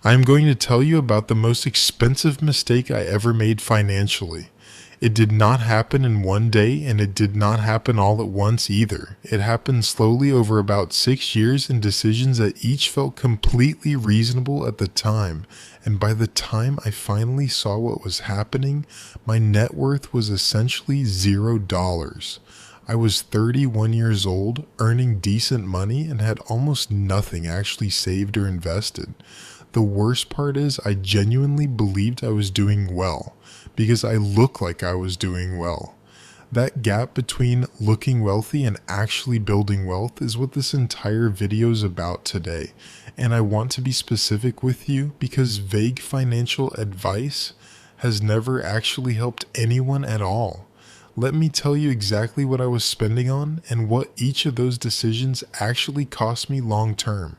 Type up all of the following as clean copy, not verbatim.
I'm going to tell you about the most expensive mistake I ever made financially. It did not happen in one day, and it did not happen all at once either. It happened slowly over about 6 years in decisions that each felt completely reasonable at the time, and by the time I finally saw what was happening, my net worth was essentially $0. I was 31 years old, earning decent money, and had almost nothing actually saved or invested. The worst part is I genuinely believed I was doing well, because I looked like I was doing well. That gap between looking wealthy and actually building wealth is what this entire video is about today, and I want to be specific with you because vague financial advice has never actually helped anyone at all. Let me tell you exactly what I was spending on and what each of those decisions actually cost me long term.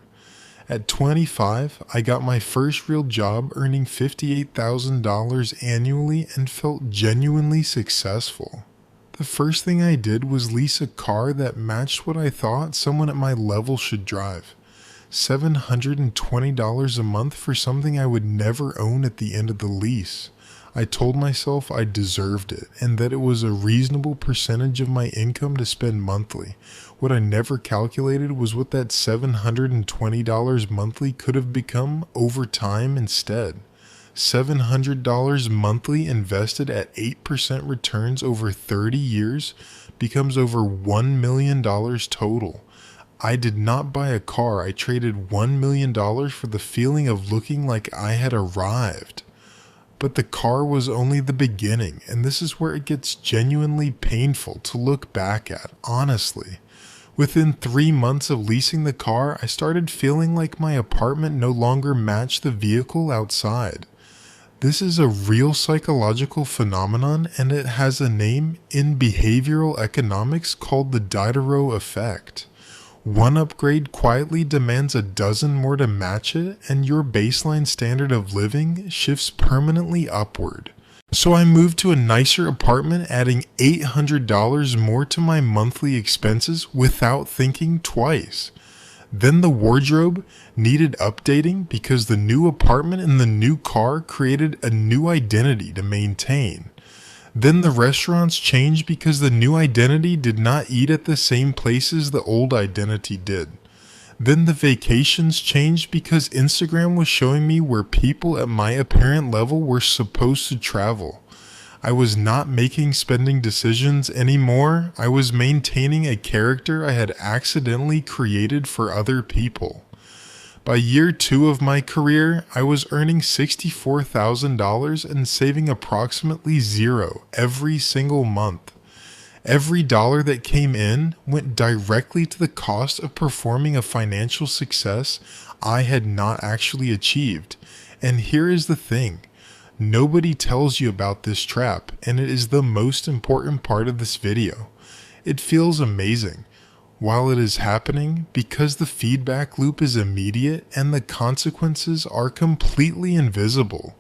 At 25, I got my first real job earning $58,000 annually and felt genuinely successful. The first thing I did was lease a car that matched what I thought someone at my level should drive. $720 a month for something I would never own at the end of the lease. I told myself I deserved it and that it was a reasonable percentage of my income to spend monthly. What I never calculated was what that $720 monthly could have become over time instead. $700 monthly invested at 8% returns over 30 years becomes over $1 million total. I did not buy a car. I traded $1 million for the feeling of looking like I had arrived. But the car was only the beginning, and this is where it gets genuinely painful to look back at, honestly. Within 3 months of leasing the car, I started feeling like my apartment no longer matched the vehicle outside. This is a real psychological phenomenon, and it has a name in behavioral economics called the Diderot Effect. One upgrade quietly demands a dozen more to match it, and your baseline standard of living shifts permanently upward. So I moved to a nicer apartment, adding $800 more to my monthly expenses without thinking twice. Then the wardrobe needed updating because the new apartment and the new car created a new identity to maintain. Then the restaurants changed because the new identity did not eat at the same places the old identity did. Then the vacations changed because Instagram was showing me where people at my apparent level were supposed to travel. I was not making spending decisions anymore. I was maintaining a character I had accidentally created for other people. By year 2 of my career, I was earning $64,000 and saving approximately $0 every single month. Every dollar that came in went directly to the cost of performing a financial success I had not actually achieved. And here is the thing. Nobody tells you about this trap, and it is the most important part of this video. It feels amazing while it is happening because the feedback loop is immediate and the consequences are completely invisible.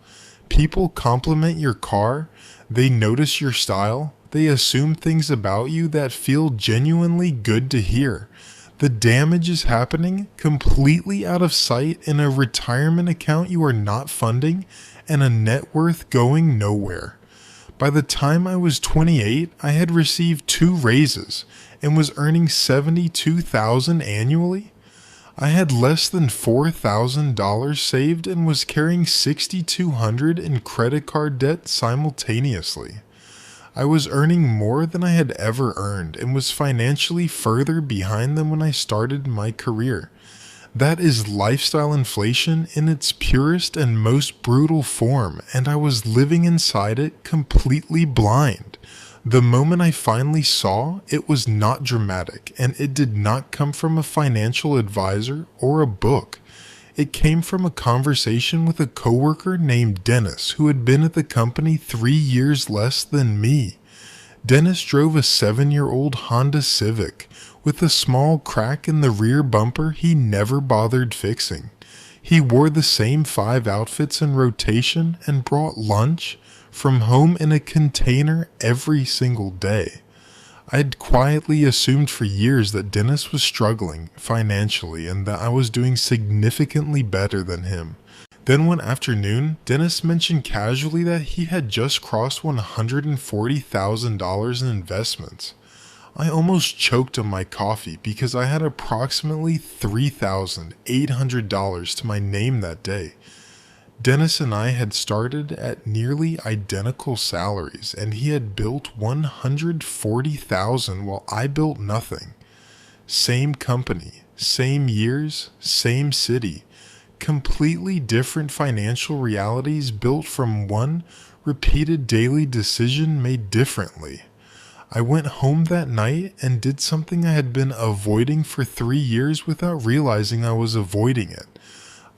People compliment your car, they notice your style, they assume things about you that feel genuinely good to hear. The damage is happening completely out of sight in a retirement account you are not funding and a net worth going nowhere. By the time I was 28, I had received 2 raises and was earning $72,000 annually. I had less than $4,000 saved and was carrying $6,200 in credit card debt simultaneously. I was earning more than I had ever earned and was financially further behind than when I started my career. That is lifestyle inflation in its purest and most brutal form, and I was living inside it completely blind. The moment I finally saw, it was not dramatic, and it did not come from a financial advisor or a book. It came from a conversation with a coworker named Dennis, who had been at the company 3 years less than me. Dennis drove a 7-year-old Honda Civic with a small crack in the rear bumper he never bothered fixing. He wore the same 5 outfits in rotation and brought lunch from home in a container every single day. I'd quietly assumed for years that Dennis was struggling financially and that I was doing significantly better than him. Then one afternoon, Dennis mentioned casually that he had just crossed $140,000 in investments. I almost choked on my coffee because I had approximately $3,800 to my name that day. Dennis and I had started at nearly identical salaries, and he had built $140,000 while I built nothing. Same company, same years, same city, completely different financial realities built from one repeated daily decision made differently. I went home that night and did something I had been avoiding for 3 years without realizing I was avoiding it.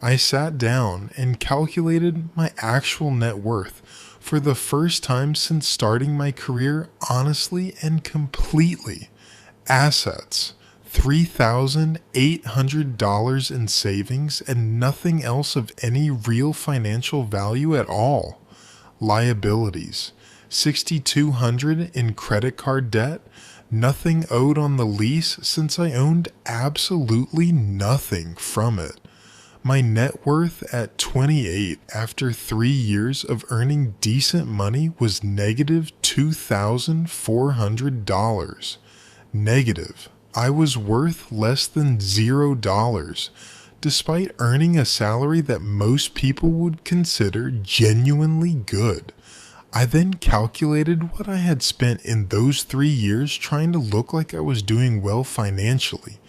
I sat down and calculated my actual net worth for the first time since starting my career honestly and completely. Assets, $3,800 in savings and nothing else of any real financial value at all. Liabilities, $6,200 in credit card debt, nothing owed on the lease since I owned absolutely nothing from it. My net worth at 28 after 3 years of earning decent money was negative $2,400. Negative. I was worth less than $0, despite earning a salary that most people would consider genuinely good. I then calculated what I had spent in those 3 years trying to look like I was doing well financially.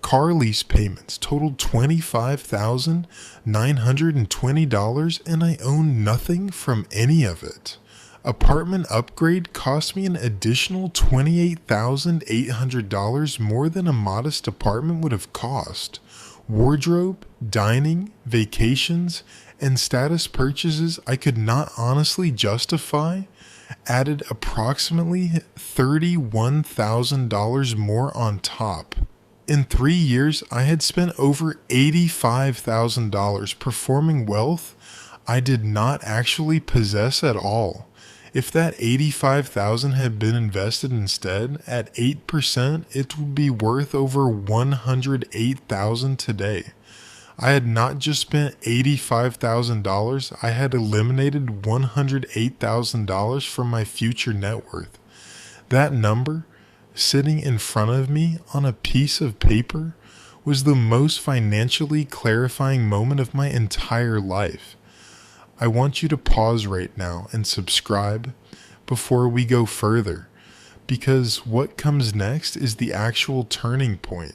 Car lease payments totaled $25,920 and I owned nothing from any of it. Apartment upgrade cost me an additional $28,800 more than a modest apartment would have cost. Wardrobe, dining, vacations, and status purchases I could not honestly justify added approximately $31,000 more on top. In 3 years, I had spent over $85,000 performing wealth I did not actually possess at all. If that $85,000 had been invested instead at 8%, it would be worth over $108,000 today. I had not just spent $85,000, I had eliminated $108,000 from my future net worth. That number, sitting in front of me on a piece of paper, was the most financially clarifying moment of my entire life. I want you to pause right now and subscribe before we go further, because what comes next is the actual turning point.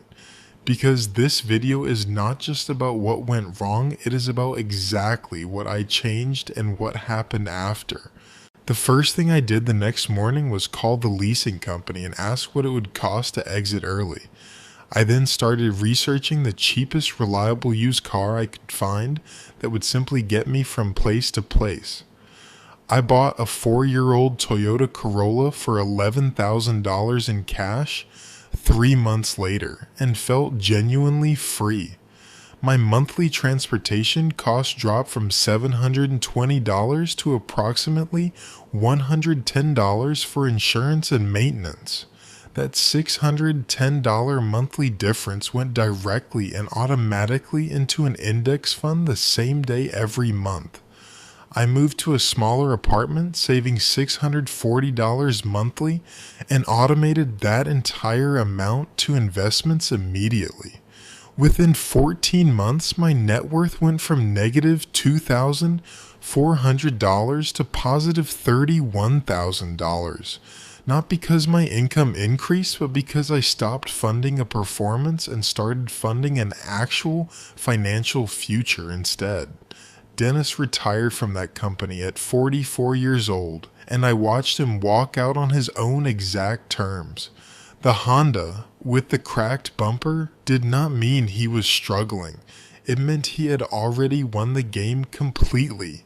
Because this video is not just about what went wrong, it is about exactly what I changed and what happened after. The first thing I did the next morning was call the leasing company and ask what it would cost to exit early. I then started researching the cheapest reliable used car I could find that would simply get me from place to place. I bought a 4-year-old Toyota Corolla for $11,000 in cash 3 months later and felt genuinely free. My monthly transportation cost dropped from $720 to approximately $110 for insurance and maintenance. That $610 monthly difference went directly and automatically into an index fund the same day every month. I moved to a smaller apartment, saving $640 monthly, and automated that entire amount to investments immediately. Within 14 months, my net worth went from negative $2,400 to positive $31,000. Not because my income increased, but because I stopped funding a performance and started funding an actual financial future instead. Dennis retired from that company at 44 years old, and I watched him walk out on his own exact terms. The Honda with the cracked bumper did not mean he was struggling. It meant he had already won the game completely.